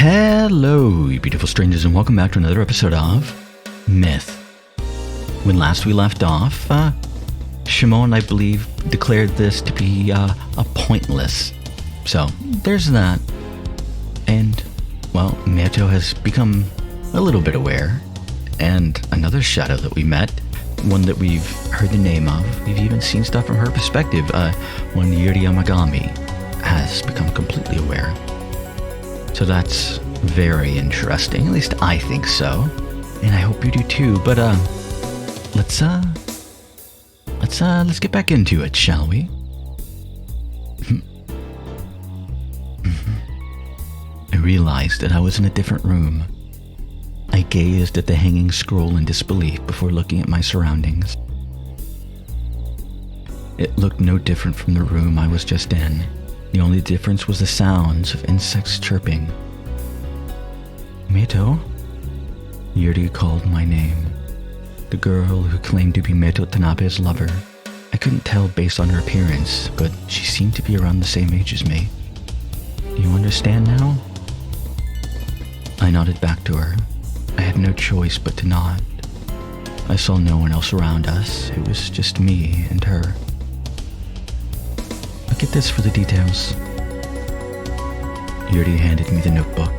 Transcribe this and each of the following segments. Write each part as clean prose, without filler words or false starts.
Hello, you beautiful strangers, and welcome back to another episode of Myth. When last we left off, Shimon, I believe, declared this to be a pointless. So, there's that. And, well, Meto has become a little bit aware. And another shadow that we met, one that we've heard the name of, we've even seen stuff from her perspective, one Yuri Yamagami, has become completely aware. So that's very interesting. At least I think so, and I hope you do too. But let's get back into it, shall we? I realized that I was in a different room. I gazed at the hanging scroll in disbelief before looking at my surroundings. It looked no different from the room I was just in. The only difference was the sounds of insects chirping. Meto? Yuri called my name. The girl who claimed to be Meto Tanabe's lover. I couldn't tell based on her appearance, but she seemed to be around the same age as me. Do you understand now? I nodded back to her. I had no choice but to nod. I saw no one else around us. It was just me and her. Look at this for the details. Yuri handed me the notebook.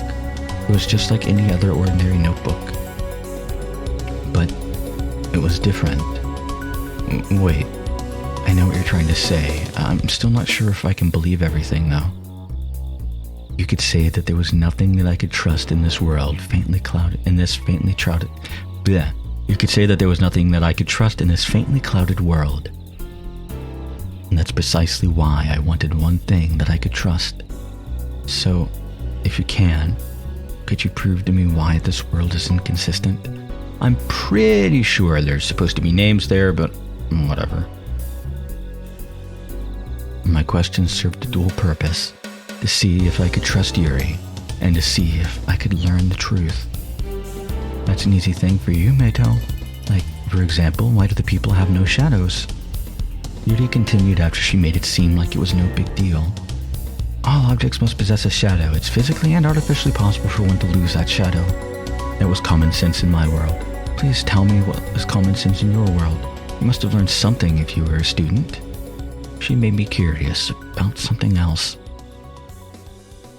It was just like any other ordinary notebook. But it was different. Wait, I know what you're trying to say. I'm still not sure if I can believe everything, though. You could say that there was nothing that I could trust in this world, faintly clouded. You could say that there was nothing that I could trust in this faintly clouded world. And that's precisely why I wanted one thing that I could trust. So, if you can, could you prove to me why this world is inconsistent? I'm pretty sure there's supposed to be names there, but whatever. My question served a dual purpose. To see if I could trust Yuri, and to see if I could learn the truth. That's an easy thing for you, Meto. Like, for example, why do the people have no shadows? Yuri continued after she made it seem like it was no big deal. All objects must possess a shadow. It's physically and artificially possible for one to lose that shadow. That was common sense in my world. Please tell me what is common sense in your world. You must have learned something if you were a student. She made me curious about something else.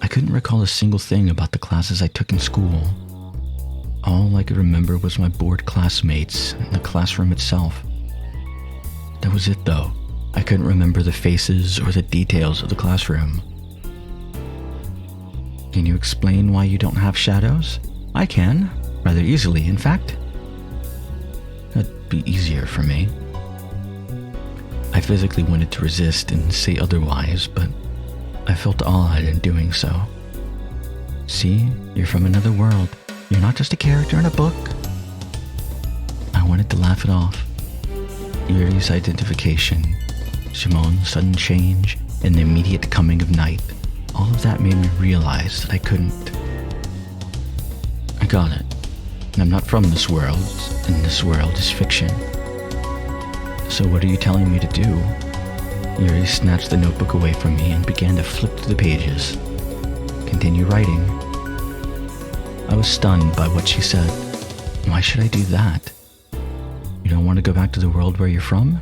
I couldn't recall a single thing about the classes I took in school. All I could remember was my bored classmates and the classroom itself. That was it, though. I couldn't remember the faces or the details of the classroom. Can you explain why you don't have shadows? I can, rather easily, in fact. That'd be easier for me. I physically wanted to resist and say otherwise, but I felt odd in doing so. See, you're from another world. You're not just a character in a book. I wanted to laugh it off. Yuri's identification, Shimon's sudden change, and the immediate coming of night. All of that made me realize that I couldn't. I got it. I'm not from this world, and this world is fiction. So what are you telling me to do? Yuri snatched the notebook away from me and began to flip through the pages. Continue writing. I was stunned by what she said. Why should I do that? You don't want to go back to the world where you're from?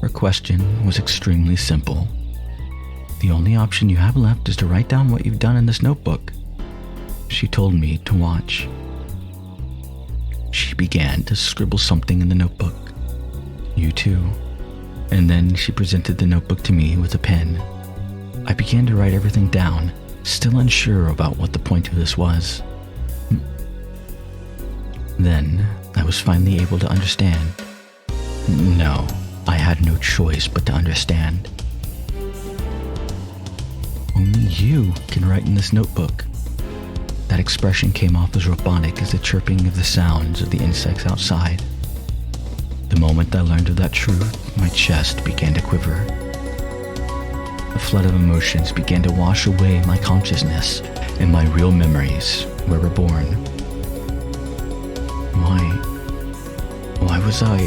Her question was extremely simple. The only option you have left is to write down what you've done in this notebook. She told me to watch. She began to scribble something in the notebook. You too. And then she presented the notebook to me with a pen. I began to write everything down, still unsure about what the point of this was. Then, I was finally able to understand. No, I had no choice but to understand. Only you can write in this notebook. That expression came off as robotic as the chirping of the sounds of the insects outside. The moment I learned of that truth, my chest began to quiver. A flood of emotions began to wash away my consciousness, and my real memories were reborn. Why was I...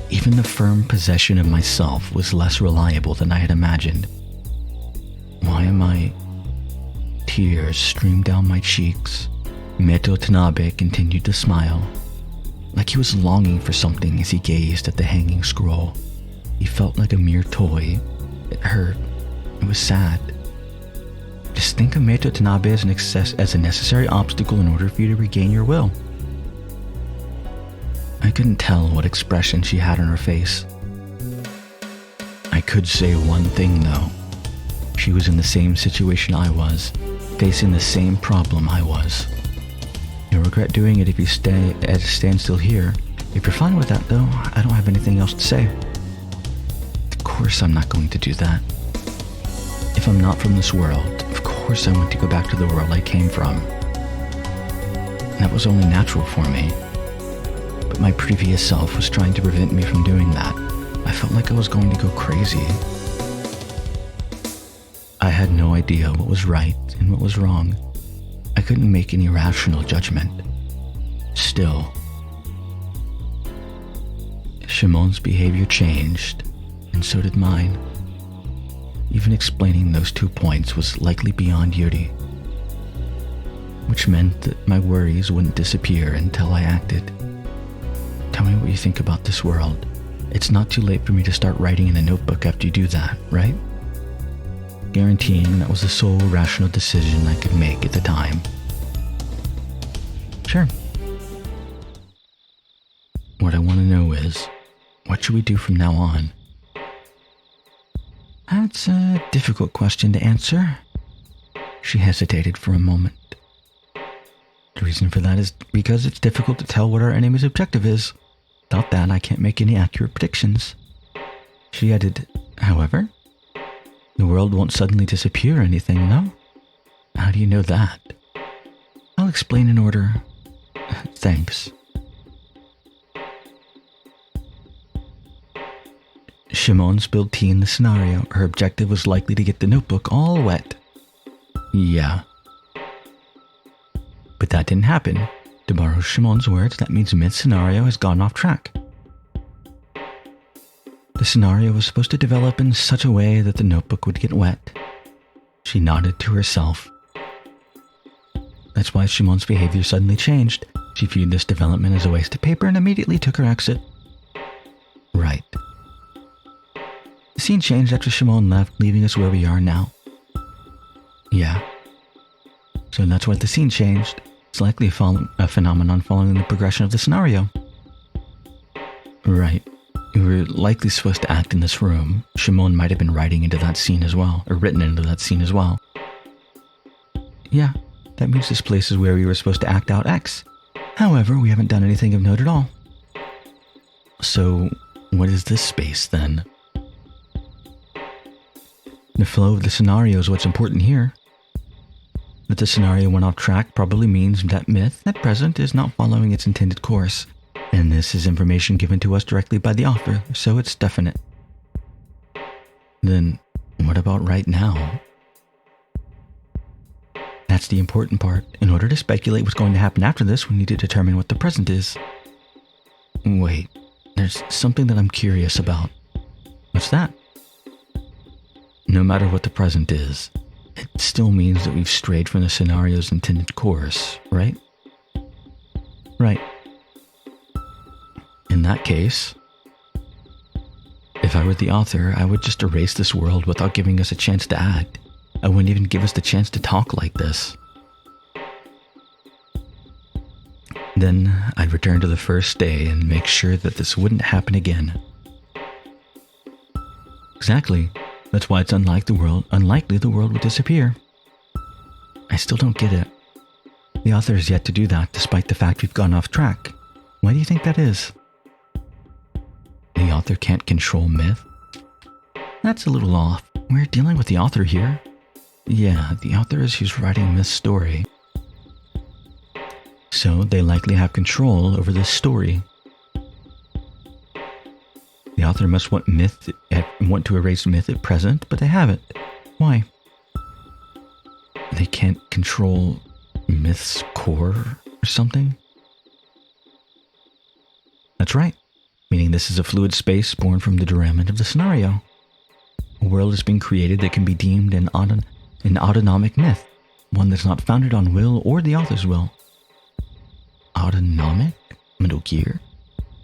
Even the firm possession of myself was less reliable than I had imagined. Why am I tears streamed down my cheeks, Meto Tanabe continued to smile, like he was longing for something as he gazed at the hanging scroll. He felt like a mere toy. It hurt. It was sad. Just think of Meto Tanabe as a necessary obstacle in order for you to regain your will. I couldn't tell what expression she had on her face. I could say one thing though. She was in the same situation I was, facing the same problem I was. You'll regret doing it if you stay at a standstill here. If you're fine with that though, I don't have anything else to say. Of course I'm not going to do that. If I'm not from this world, of course I want to go back to the world I came from. That was only natural for me. But my previous self was trying to prevent me from doing that. I felt like I was going to go crazy. I had no idea what was right and what was wrong. I couldn't make any rational judgment. Still, Shimon's behavior changed, and so did mine. Even explaining those 2 points was likely beyond Yuri, which meant that my worries wouldn't disappear until I acted. Tell me what you think about this world. It's not too late for me to start writing in a notebook after you do that, right? Guaranteeing that was the sole rational decision I could make at the time. Sure. What I want to know is, what should we do from now on? That's a difficult question to answer. She hesitated for a moment. The reason for that is because it's difficult to tell what our enemy's objective is. Without that, I can't make any accurate predictions. She added, however, the world won't suddenly disappear or anything, no? How do you know that? I'll explain in order. Thanks. Shimon spilled tea in the scenario. Her objective was likely to get the notebook all wet. Yeah. But that didn't happen. To borrow Shimon's words, that means Myth's scenario has gone off track. The scenario was supposed to develop in such a way that the notebook would get wet. She nodded to herself. That's why Shimon's behavior suddenly changed. She viewed this development as a waste of paper and immediately took her exit. Right. The scene changed after Shimon left, leaving us where we are now. Yeah. So that's why the scene changed. It's likely a phenomenon following the progression of the scenario. Right. We were likely supposed to act in this room. Shimon might have been writing into that scene as well, or written into that scene as well. Yeah, that means this place is where we were supposed to act out X. However, we haven't done anything of note at all. So, what is this space then? The flow of the scenario is what's important here. That the scenario went off track probably means that Myth, at present, is not following its intended course. And this is information given to us directly by the author, so it's definite. Then, what about right now? That's the important part. In order to speculate what's going to happen after this, we need to determine what the present is. Wait, there's something that I'm curious about. What's that? No matter what the present is, it still means that we've strayed from the scenario's intended course, right? Right. In that case, if I were the author, I would just erase this world without giving us a chance to act. I wouldn't even give us the chance to talk like this. Then I'd return to the first day and make sure that this wouldn't happen again. Exactly. That's why it's unlikely the world would disappear. I still don't get it. The author has yet to do that, despite the fact we've gone off track. Why do you think that is? The author can't control Myth? That's a little off. We're dealing with the author here. Yeah, the author is who's writing Myth's story. So they likely have control over this story. The author must want to erase Myth at present, but they haven't. Why? They can't control Myth's core or something? That's right. Meaning this is a fluid space born from the derailment of the scenario. A world has been created that can be deemed an autonomic myth, one that's not founded on will or the author's will. Autonomic? Middle gear?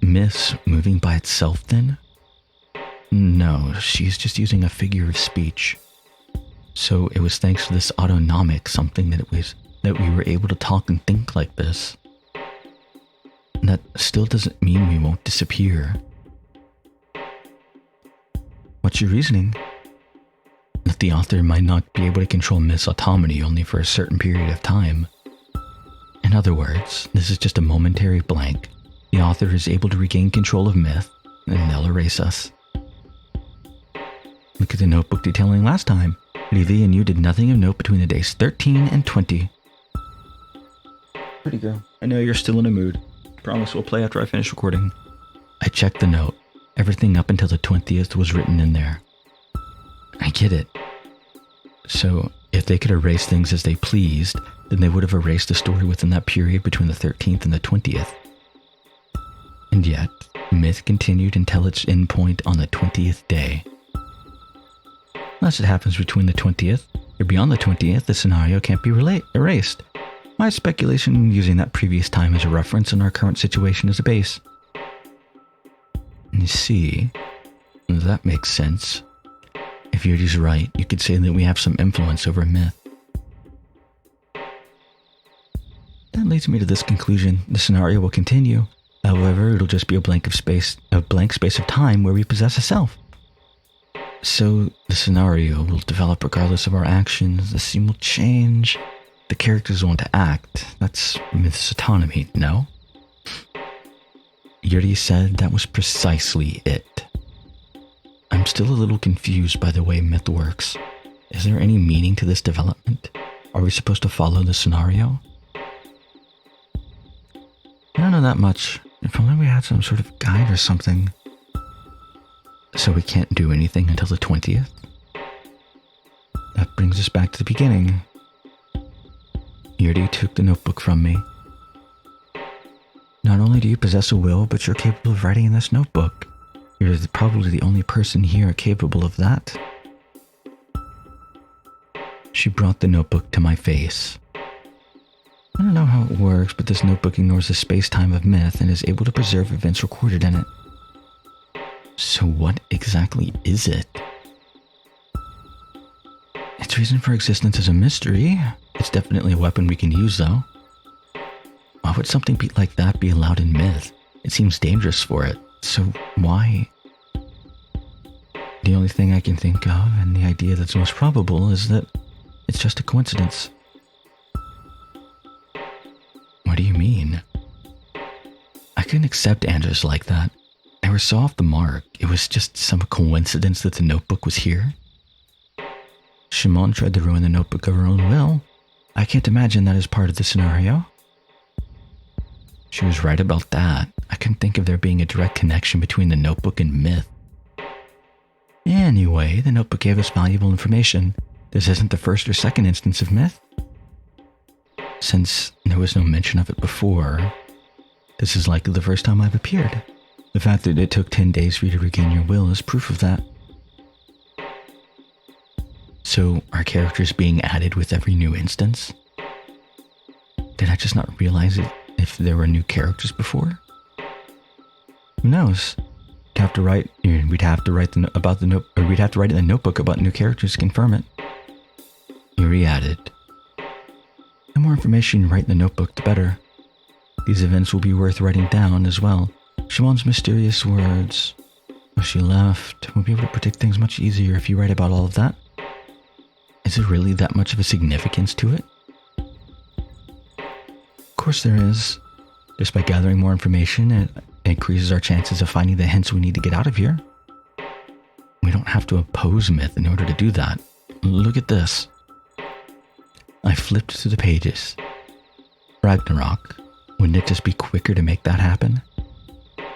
Myths moving by itself then? No, she's just using a figure of speech. So it was thanks to this autonomic something that we were able to talk and think like this. That still doesn't mean we won't disappear. What's your reasoning? That the author might not be able to control Myth's autonomy only for a certain period of time. In other words, this is just a momentary blank. The author is able to regain control of Myth, and they'll erase us. Look at the notebook detailing last time. Levi and you did nothing of note between the days 13 and 20. Pretty girl, I know you're still in a mood. Promise we'll play after I finish recording. I checked the note. Everything up until the 20th was written in there. I get it. So, if they could erase things as they pleased, then they would have erased the story within that period between the 13th and the 20th. And yet, Myth continued until its endpoint on the 20th day. Unless it happens between the 20th or beyond the 20th, the scenario can't be erased. My speculation using that previous time as a reference and our current situation as a base. You see, that makes sense. If Yuri's right, you could say that we have some influence over Myth. That leads me to this conclusion. The scenario will continue. However, it'll just be a blank space of time where we possess a self. So the scenario will develop regardless of our actions. The scene will change. The characters want to act. That's Myth's autonomy, no? Yuri said that was precisely it. I'm still a little confused by the way Myth works. Is there any meaning to this development? Are we supposed to follow the scenario? I don't know that much. If only we had some sort of guide or something. So we can't do anything until the 20th? That brings us back to the beginning. Yuri took the notebook from me. Not only do you possess a will, but you're capable of writing in this notebook. You're probably the only person here capable of that. She brought the notebook to my face. I don't know how it works, but this notebook ignores the space-time of Myth and is able to preserve events recorded in it. So what exactly is it? Its reason for existence is a mystery. It's definitely a weapon we can use, though. Why would something like that be allowed in Myth? It seems dangerous for it. So why? The only thing I can think of, and the idea that's most probable, is that it's just a coincidence. What do you mean? I couldn't accept answers like that. They were so off the mark. It was just some coincidence that the notebook was here. Shimon tried to ruin the notebook of her own will. I can't imagine that as part of the scenario. She was right about that. I couldn't think of there being a direct connection between the notebook and Myth. Anyway, the notebook gave us valuable information. This isn't the first or second instance of Myth. Since there was no mention of it before, this is likely the first time I've appeared. The fact that it took 10 days for you to regain your will is proof of that. So, are characters being added with every new instance? Did I just not realize it if there were new characters before? Who knows? We'd have to write in the notebook about new characters to confirm it. Yuri added, the more information you write in the notebook, the better. These events will be worth writing down as well. Shimon's mysterious words. When she left, we'll be able to predict things much easier if you write about all of that. Is there really that much of a significance to it? Of course there is. Just by gathering more information, it increases our chances of finding the hints we need to get out of here. We don't have to oppose Myth in order to do that. Look at this. I flipped through the pages. Ragnarok. Wouldn't it just be quicker to make that happen?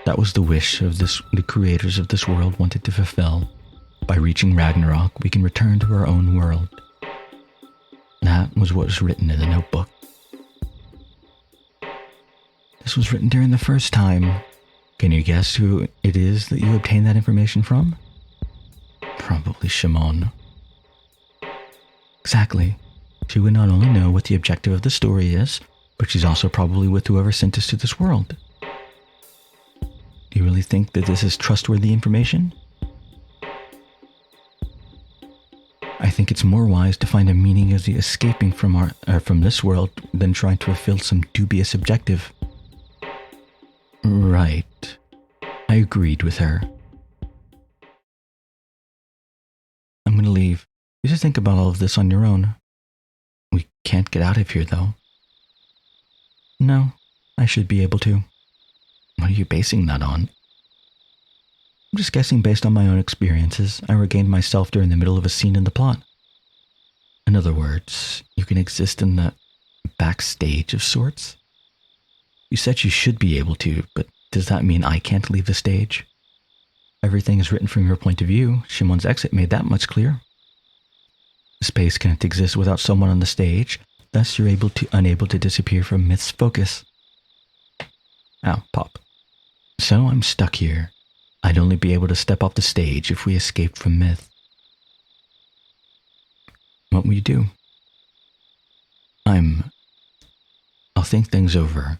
That was the wish of the creators of this world wanted to fulfill. By reaching Ragnarok, we can return to our own world. That was what was written in the notebook. This was written during the first time. Can you guess who it is that you obtained that information from? Probably Shimon. Exactly. She would not only know what the objective of the story is, but she's also probably with whoever sent us to this world. Do you really think that this is trustworthy information? I think it's more wise to find a meaning as the escaping from this world than trying to fulfill some dubious objective. Right. I agreed with her. I'm going to leave. You should think about all of this on your own. We can't get out of here, though. No, I should be able to. What are you basing that on? I'm just guessing based on my own experiences. I regained myself during the middle of a scene in the plot. In other words, you can exist in the backstage of sorts. You said you should be able to, but does that mean I can't leave the stage? Everything is written from your point of view. Shimon's exit made that much clear. Space can't exist without someone on the stage, thus you're unable to disappear from Myth's focus. Ow, pop. So I'm stuck here. I'd only be able to step off the stage if we escaped from Myth. What will you do? I'll think things over.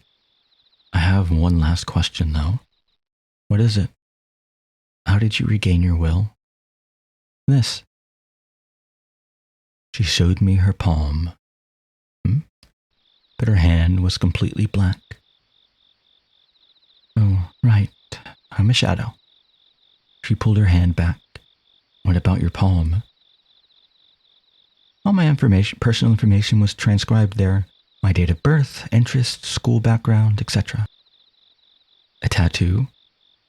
I have one last question, though. What is it? How did you regain your will? This. She showed me her palm. But her hand was completely black. Oh, right. I'm a shadow. She pulled her hand back. What about your palm? All my personal information was transcribed there. My date of birth, interests, school background, etc. A tattoo?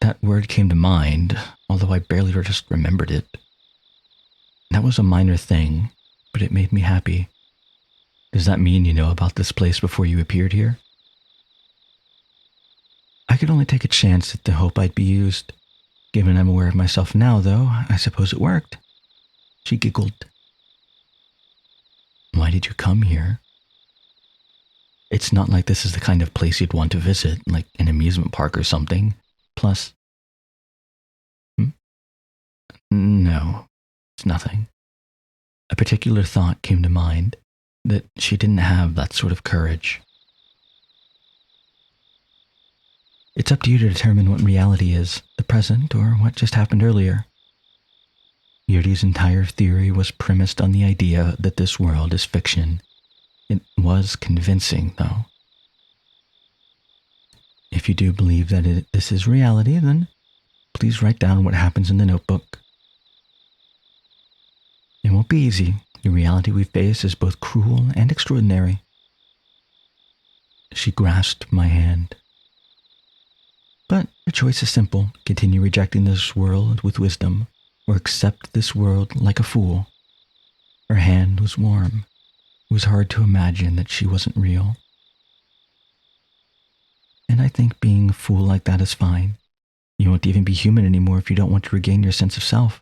That word came to mind, although I barely just remembered it. That was a minor thing, but it made me happy. Does that mean you know about this place before you appeared here? I could only take a chance at the hope I'd be used. Given I'm aware of myself now, though, I suppose it worked. She giggled. Why did you come here? It's not like this is the kind of place you'd want to visit, like an amusement park or something. Plus... No, it's nothing. A particular thought came to mind, that she didn't have that sort of courage. It's up to you to determine what reality is, the present or what just happened earlier. Yuri's entire theory was premised on the idea that this world is fiction. It was convincing, though. If you do believe that this is reality, then please write down what happens in the notebook. It won't be easy. The reality we face is both cruel and extraordinary. She grasped my hand. But your choice is simple. Continue rejecting this world with wisdom, or accept this world like a fool. Her hand was warm. It was hard to imagine that she wasn't real. And I think being a fool like that is fine. You won't even be human anymore if you don't want to regain your sense of self.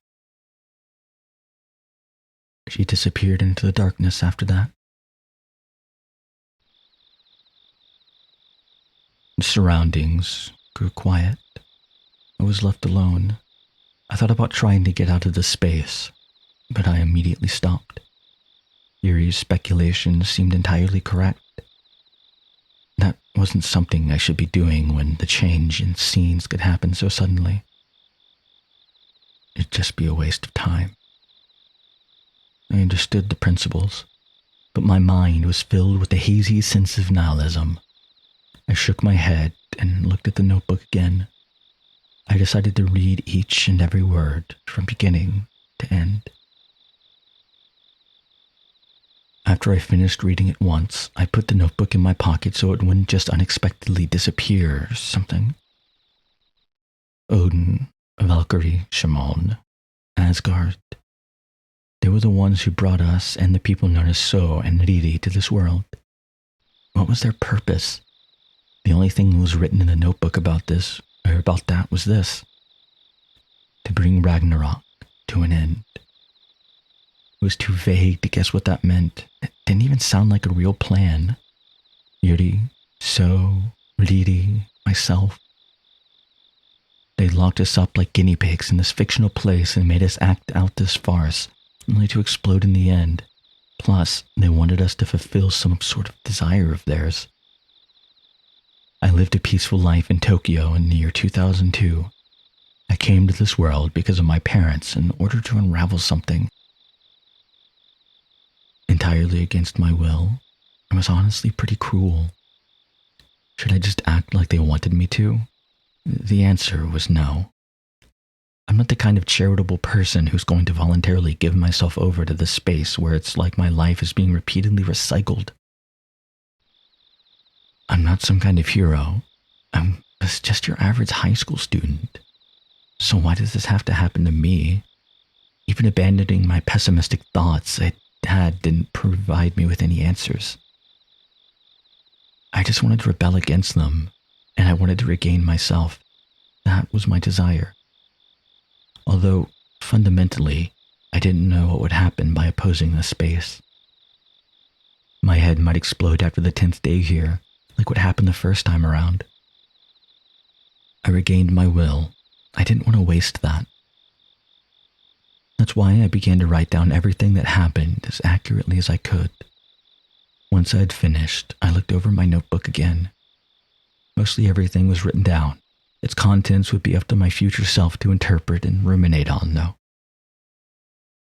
She disappeared into the darkness after that. The surroundings grew quiet. I was left alone. I thought about trying to get out of this space, but I immediately stopped. Yuri's speculation seemed entirely correct. That wasn't something I should be doing when the change in scenes could happen so suddenly. It'd just be a waste of time. I understood the principles, but my mind was filled with a hazy sense of nihilism. I shook my head and looked at the notebook again. I decided to read each and every word from beginning to end. After I finished reading it once, I put the notebook in my pocket so it wouldn't just unexpectedly disappear or something. Odin, Valkyrie, Shimon, Asgard. They were the ones who brought us and the people known as So and Riri to this world. What was their purpose? The only thing that was written in the notebook about that was this: to bring Ragnarok to an end. It was too vague to guess what that meant. It didn't even sound like a real plan. Yuri, So, Riri, myself. They locked us up like guinea pigs in this fictional place and made us act out this farce, only to explode in the end. Plus, they wanted us to fulfill some sort of desire of theirs. I lived a peaceful life in Tokyo in the year 2002. I came to this world because of my parents in order to unravel something entirely against my will. It was honestly pretty cruel. Should I just act like they wanted me to? The answer was no. I'm not the kind of charitable person who's going to voluntarily give myself over to this space where it's like my life is being repeatedly recycled. I'm not some kind of hero. I'm just your average high school student. So why does this have to happen to me? Even abandoning my pessimistic thoughts I had didn't provide me with any answers. I just wanted to rebel against them, and I wanted to regain myself. That was my desire. Although, fundamentally, I didn't know what would happen by opposing this space. My head might explode after the 10th day here, like what happened the first time around. I regained my will. I didn't want to waste that. That's why I began to write down everything that happened as accurately as I could. Once I had finished, I looked over my notebook again. Mostly everything was written down. Its contents would be up to my future self to interpret and ruminate on, though.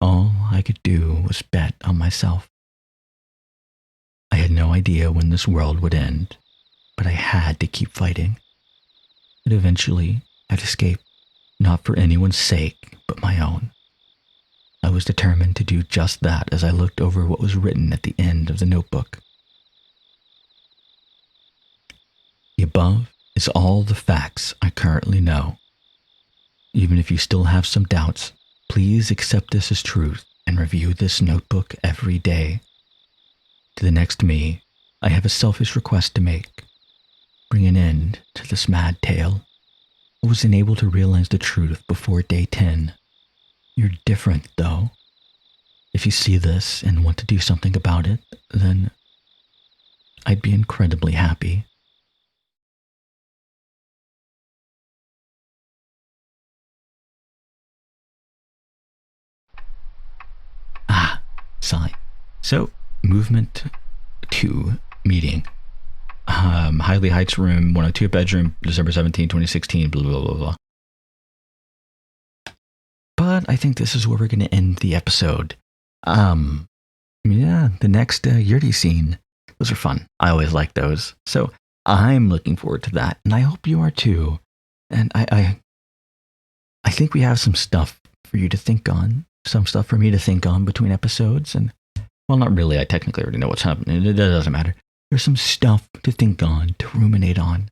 All I could do was bet on myself. I had no idea when this world would end, but I had to keep fighting. But eventually, I'd escape, not for anyone's sake, but my own. I was determined to do just that as I looked over what was written at the end of the notebook. The above is all the facts I currently know. Even if you still have some doubts, please accept this as truth and review this notebook every day. To the next me, I have a selfish request to make. Bring an end to this mad tale. I wasn't able to realize the truth before day 10. You're different, though. If you see this and want to do something about it, then I'd be incredibly happy. Sign. So, movement 2 meeting. Highly Heights room 102 bedroom, December 17, 2016, blah, blah, blah, blah. But I think this is where we're going to end the episode. The next Yurdi scene. Those are fun. I always like those. So I'm looking forward to that, and I hope you are too. And I think we have some stuff for you to think on, some stuff for me to think on between episodes, and well, not really. I technically already know what's happening. It doesn't matter. There's some stuff to think on, to ruminate on,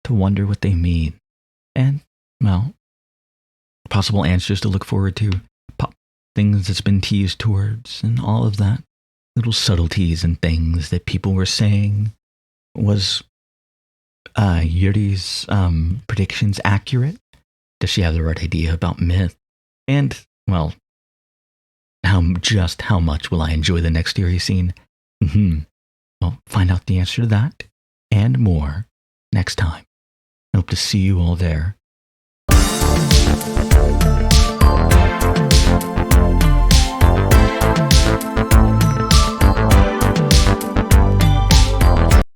to wonder what they mean, and well, possible answers to look forward to, things that's been teased towards, and all of that. Little subtleties and things that people were saying. Was Yuri's predictions accurate? Does she have the right idea about myth? And, well, how much will I enjoy the next Yuri scene? Well, find out the answer to that and more next time. Hope to see you all there.